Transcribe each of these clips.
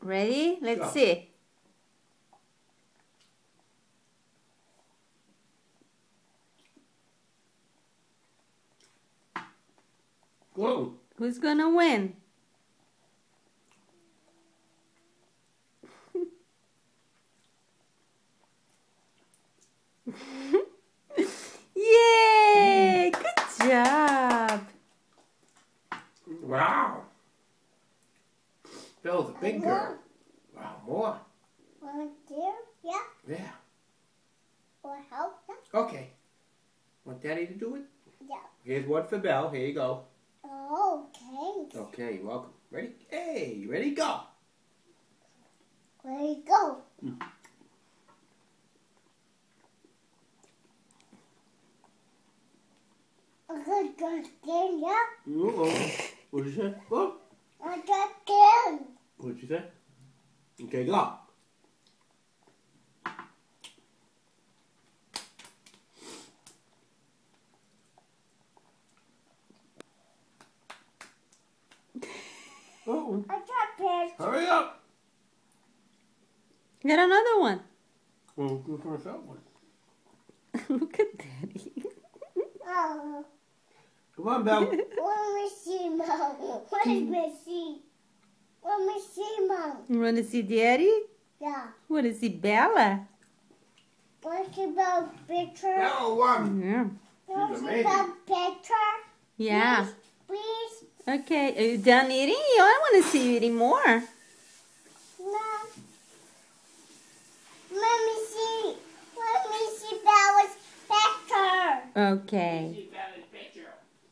Ready? Let's Go. see. Go. Who's gonna win? Yay! Good job. Wow. Belle's a big girl. Wow, more. Want to? Yeah. Yeah. Or help them? Okay. Want Daddy to do it? Yeah. Here's one for Belle. Here you go. Okay. Okay, you're welcome. Ready? Hey, ready, go. Where you go? Good, good, good, yeah. Uh-oh. What'd you say? Oh. I got good. What'd you say? Okay, go. Oh. I got pants. Hurry up. Get another one. Well, go for that one. Look at Daddy. Oh. Come on, Belle. Let me see, Mom. Let me see. Let me see, Mom. You want to see Daddy? Yeah. Want to see Bella? Want to see the picture? Belle won. Yeah. Want to see amazing. the picture? Yeah. Please? Okay. Are you done eating? I want to see you eating more. Mom. Let me see. Let me see Bella's picture. Okay.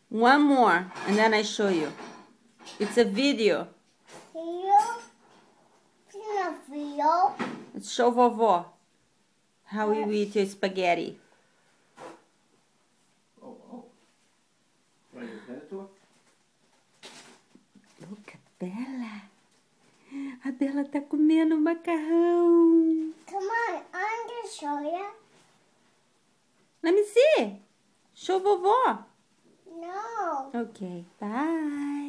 One more, and then I show you. It's a video. Video? It's not video. Let's show vovó how you eat your spaghetti. Oh, oh. Want to hand it to her? Look at Bella. A Bella tá comendo macarrão. Come on, I'm going to show you. Let me see. Show vovó. No. Okay, bye.